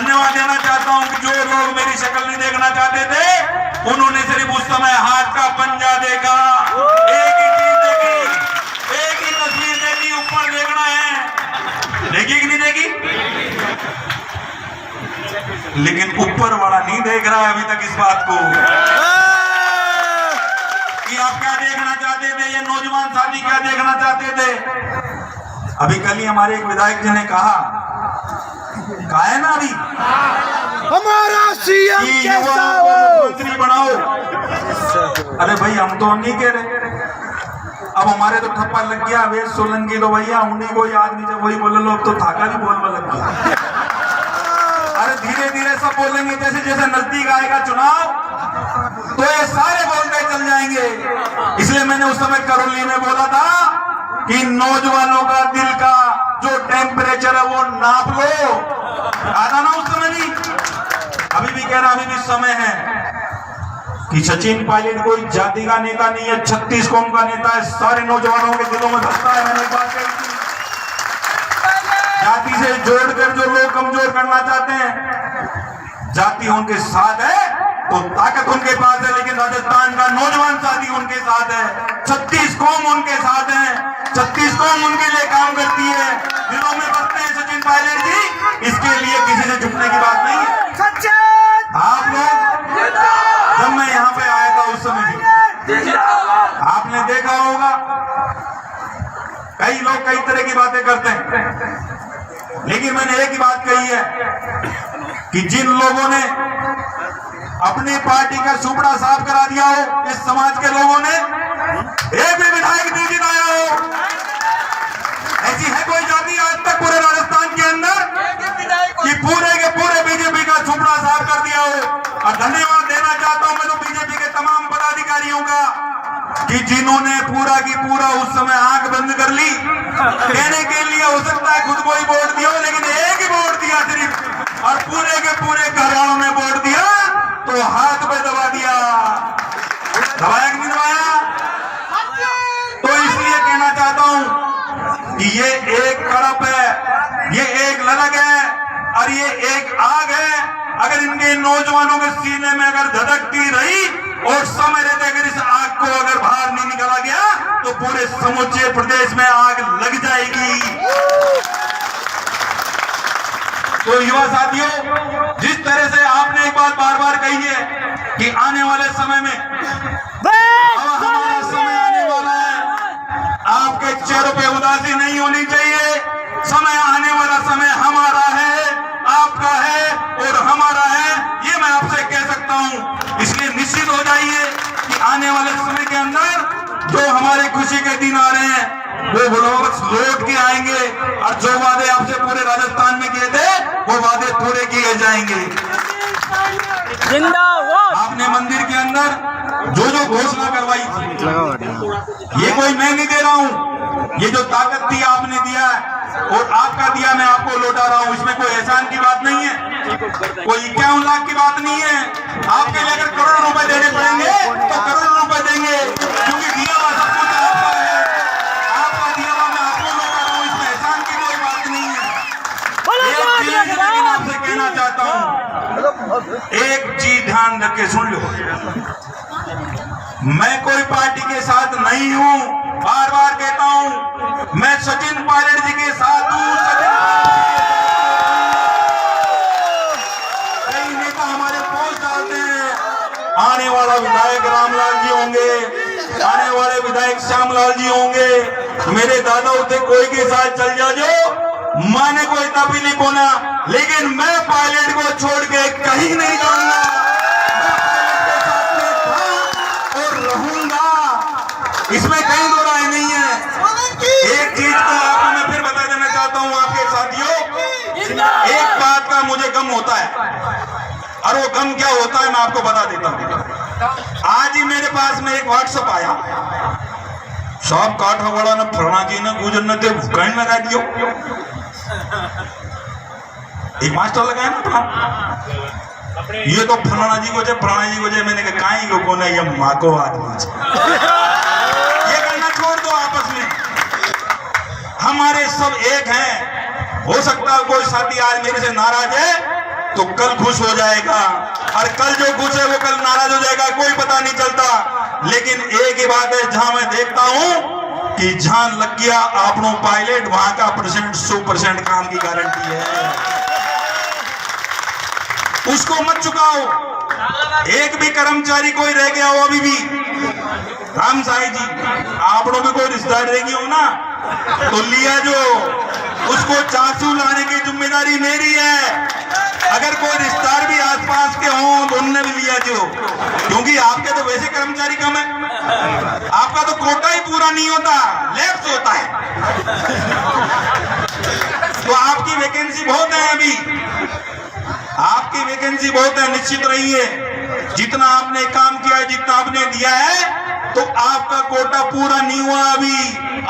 धन्यवाद देना चाहता हूं कि जो लोग मेरी शक्ल नहीं देखना चाहते थे उन्होंने सिर्फ उस समय हाथ का पंजा देखा, एक ही चीज देखी, एक ही तस्वीर देखी, ऊपर देखना है। देखी कि नहीं देखी? लेकिन ऊपर वाला नहीं देख रहा है अभी तक इस बात को कि आप क्या देखना चाहते थे, ये नौजवान साथी क्या देखना चाहते थे। अभी कल ही हमारे एक विधायक जी ने कहा है ना अभी हमारा सीएम कैसा हो, मंत्री बनाओ। अरे भाई हम तो नहीं कह रहे, अब हमारे तो ठप्पा लग गया वे सोलंकी तो भैया उन्हीं को आदमी जब वही बोल लो तो थाका भी बोलने लग गया। अरे धीरे धीरे सब बोलेंगे, जैसे जैसे नजदीक आएगा चुनाव तो ये सारे बोलते चल जाएंगे। इसलिए मैंने उस समय करौली में बोला था कि नौजवानों का दिल का जो टेम्परेचर है वो नाप लो। आधा ना उस समय नहीं, अभी भी कह रहा, अभी भी समय है कि सचिन पायलट कोई जाति का नेता नहीं है, 36 कौम का नेता है, सारे नौजवानों के दिलों में बसता है। मैंने एक बात कही थी, जाति से जोड़कर जो लोग कमजोर करना चाहते हैं, जाति उनके साथ है तो ताकत उनके पास है, लेकिन राजस्थान का नौजवान साथी उनके साथ है, 36 कौम उनके साथ है, 36 कौम उनके लिए काम करती है, दिलों में बसते हैं सचिन पायलट जी। इसके लिए किसी से झुकने की बात नहीं है। आप लोग जब मैं यहाँ पे आया था उस समय भी आपने देखा होगा कई लोग कई तरह की बातें करते हैं, लेकिन मैंने एक ही बात कही है कि जिन लोगों ने अपनी पार्टी का सुपड़ा साफ करा दिया हो, इस समाज के लोगों ने एक भी विधायक नहीं जिताया हो, ऐसी है कोई जाति आज तक पूरे राजस्थान के अंदर कि पूरे के पूरे बीजेपी का सुपड़ा साफ कर दिया हो। और धन्यवाद देना चाहता हूं मैं तो बीजेपी के तमाम पदाधिकारियों का कि जिन्होंने पूरा की पूरा उस समय आंख बंद कर ली। कहने के लिए हो सकता है खुद को ही वोट दिया, लेकिन एक ही वोट दिया सिर्फ, और पूरे के पूरे घरवालों ने वोट दिया तो हाथ पे दबा दिया, दबाया कि नहीं दबाया? तो इसलिए कहना चाहता हूं कि ये एक कड़प है, ये एक ललक है और ये एक आग है। अगर इनके नौजवानों के सीने में अगर धधकती रही और समय रहते अगर इस आग को अगर बाहर नहीं निकाला गया तो पूरे समूचे प्रदेश में आग लग जाएगी। तो युवा साथियों, जिस तरह से आपने एक बात बार बार कही है कि आने वाले समय में अब हमारा समय आने वाला है, आपके चेहरों पे उदासी नहीं होनी चाहिए। समय आने वाला समय हमारा है, आपका है और हमारा है, ये मैं आपसे कह सकता हूं। इसलिए निश्चित हो जाइए कि आने वाले समय के अंदर जो हमारे खुशी के दिन आ रहे हैं वो लौट के आएंगे और जो वादे आपसे पूरे राजस्थान में किए थे वो वादे पूरे किए जाएंगे। आपने मंदिर के अंदर जो जो घोषणा करवाई थी, ये कोई मैं नहीं दे रहा हूं, ये जो ताकत थी आपने दिया है और आपका दिया मैं आपको लौटा रहा हूं। इसमें कोई एहसान की बात नहीं है, कोई 51 लाख की बात नहीं है। आपके लिए अगर करोड़ रुपए देने पड़ेंगे तो करोड़ रुपए देंगे, क्योंकि दिया हुआ सब कुछ आपका है, आपका दिया हुआ मैं आपको लौटा रहा हूं, इसमें एहसान की कोई बात नहीं है। लेकिन आपसे कहना चाहता हूं, एक चीज ध्यान रख के सुन लो, मैं कोई पार्टी के साथ नहीं हूं, बार बार कहता हूं, मैं सचिन पायलट जी के साथ हूं। कई नेता हमारे पोस्ट डालते हैं, आने वाला विधायक रामलाल जी होंगे, आने वाले विधायक श्यामलाल जी होंगे, मेरे दादा उसे कोई के साथ चल जाओ, माने कोई तभी नहीं बोला, लेकिन मैं पायलट को छोड़ के कहीं नहीं जाऊंगा, मैं पायलट के साथ में था और रहूंगा, इसमें कहीं दो राय नहीं है। एक चीज को आपको मैं फिर बता देना चाहता हूं आपके साथियों, एक बात का मुझे गम होता है और वो गम क्या होता है मैं आपको बता देता हूं। आज ही मेरे पास में एक व्हाट्सएप आया, सब काठवाड़ा ने फरणा जी ने गुजरने थे भूखाइन लगा दियो, एक मास्टर लगाया ना था, ये तो फलाना जी को फलाना जी को मैंने कहा काई लोगों ने ये माँ को आदमी ये करना छोड़ दो। आपस में हमारे सब एक हैं। हो सकता है कोई साथी आज मेरे से नाराज है, तो कल खुश हो जाएगा, और कल जो खुश है वो कल नाराज हो जाएगा, कोई पता नहीं चलता। लेकिन एक ही बात है, जहां मैं देखता हूं कि जहां लग गया आपनों पायलट, वहां का 100% काम की गारंटी है। उसको मत चुकाओ। एक भी कर्मचारी कोई रह गया हो अभी भी, राम साई जी आपनों में कोई रिश्तेदार रह गया हो ना, तो लिया जो उसको चासू लाने की जिम्मेदारी मेरी है। अगर कोई रिश्तेदार भी आसपास के हों तो उनने भी लिया जो, क्योंकि आपके तो वैसे कर्मचारी कम है, आपका तो कोटा ही पूरा नहीं होता, लैप्स होता है। तो आपकी वैकेंसी बहुत है, अभी आपकी वैकेंसी बहुत है। निश्चित रहिए, जितना आपने काम किया है, जितना आपने दिया है, तो आपका कोटा पूरा नहीं हुआ। अभी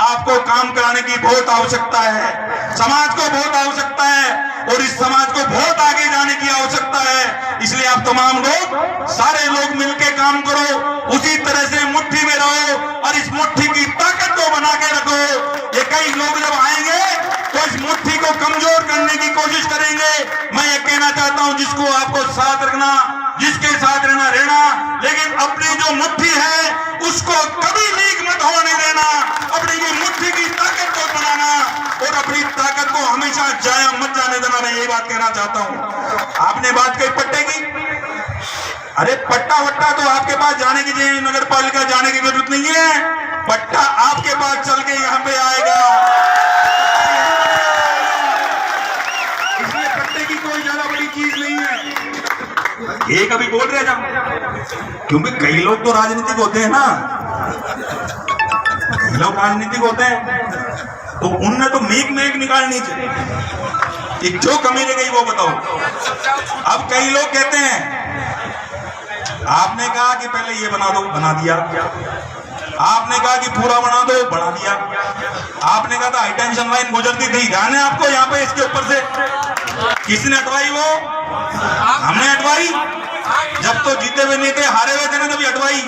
आपको काम कराने की बहुत आवश्यकता है, समाज को बहुत आवश्यकता है, और इस समाज को बहुत आगे जाने की आवश्यकता है। इसलिए आप तमाम लोग, सारे लोग मिलकर काम करो, उसी तरह से मुट्ठी में रहो, और इस मुट्ठी की ताकत को बना के रखो। ये कई लोग जब आएंगे तो इस मुट्ठी को कमजोर करने की कोशिश करेंगे। मैं ये कहना चाहता हूं, जिसको आपको साथ रखना, जिसके साथ रहना, लेकिन अपनी जो मुट्ठी है उसको कभी लीक मत होने देना। अपनी ये मुट्ठी की ताकत को बनाना, और अपनी ताकत को हमेशा जाया मत जाने देना। मैं यही बात कहना चाहता हूं। आपने बात कही पट्टे की, अरे पट्टा वट्टा तो आपके पास जाने की, नगर पालिका जाने की जरूरत नहीं है। पट्टा आपके पास चल के यहाँ पे आएगा। इसलिए पट्टे की कोई ज्यादा बड़ी चीज नहीं है। एक अभी बोल रहे जब, क्योंकि कई लोग तो राजनीतिक होते हैं ना, कई लोग राजनीतिक होते हैं, तो उनने तो मेक निकालनी चाहिए कि जो कमी रह गई वो बताओ। अब कई लोग कहते हैं, आपने कहा कि पहले ये बना दो, बना दिया। आपने कहा कि पूरा बना दो, बना दिया। आपने कहा था हाई टेंशन लाइन गुजरती थी, ध्यान है आपको यहाँ पे, इसके ऊपर से किसने हटवाई? वो हमने हटवाई। जब तो जीते हुए नहीं थे, हारे हुए थे ना, तभी हटवाई।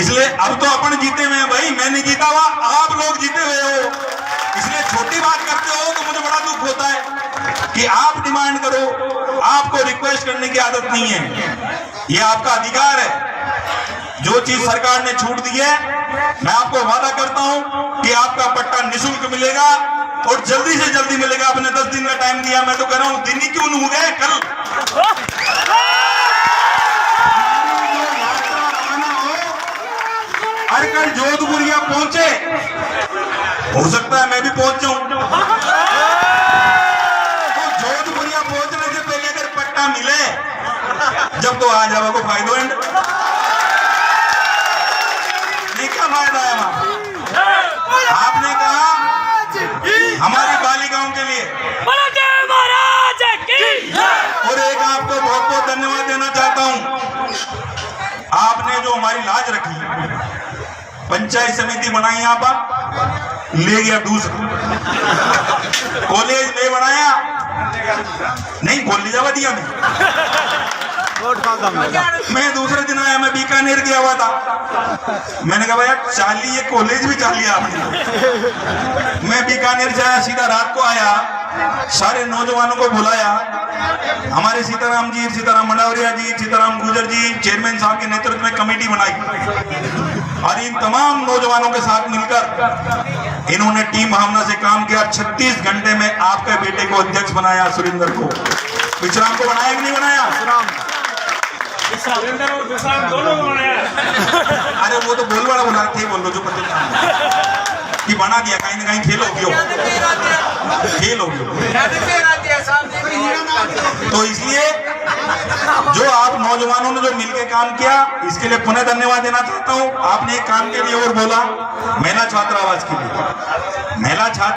इसलिए अब तो अपन जीते हुए हैं भाई, मैं नहीं जीता हुआ, आप लोग जीते हुए हो। इसलिए छोटी बात करते हो तो मुझे बड़ा दुख होता है कि आप डिमांड करो, आपको रिक्वेस्ट करने की आदत नहीं है। ये आपका अधिकार है। जो चीज सरकार ने छूट दी है, मैं आपको वादा करता हूं कि आपका पट्टा निःशुल्क मिलेगा, और जल्दी से जल्दी मिलेगा। आपने 10 दिन का टाइम दिया, मैं तो कह रहा हूं दिन ही क्यों हो गए, कल अरे कल जोधपुरिया पहुंचे, हो सकता है मैं भी पहुंच जाऊं। तो जोधपुरिया पहुंचने से पहले अगर पट्टा मिले, जब तो आ जाओ को फायदो है, नहीं क्या फायदा है वहां। आपने कहा हमारी बालिकाओं के लिए, और एक आपको बहुत बहुत धन्यवाद देना चाहता हूं। आपने जो हमारी लाज रखी, पंचायत समिति बनाई, यहाँ पर ले गया दूसरा, कॉलेज ले बनाया, नहीं कॉलेज आवा दिया मैं दूसरे दिन आया, मैं बीकानेर गया हुआ था। मैंने कहा भैया चाली, ये कॉलेज भी चाली आपने। मैं बीकानेर से आया, सीधा रात को आया, सारे नौजवानों को बुलाया। हमारे सीताराम जी, सीताराम मंडावरिया जी, सीताराम गुजर जी, चेयरमैन साहब के नेतृत्व में कमेटी बनाई, और इन तमाम नौजवानों के साथ मिलकर इन्होंने टीम भावना से काम किया। 36 घंटे में आपके बेटे को अध्यक्ष बनाया, सुरेंद्र को। विश्राम को बनाया कि नहीं बनाया? सुरेंद्र और विश्राम दोनों को बनाया। अरे वो तो बोल वाला बोला थे, बोल लो जो पता कि बना दिया, कहीं ना कहीं खेल हो गया, खेल हो गया। तो इसलिए जो आप नौजवानों ने जो मिलकर काम किया, इसके लिए पुनः धन्यवाद देना चाहता हूं। आपने एक काम के लिए और बोला, महिला छात्रावास के लिए, महिला छात्र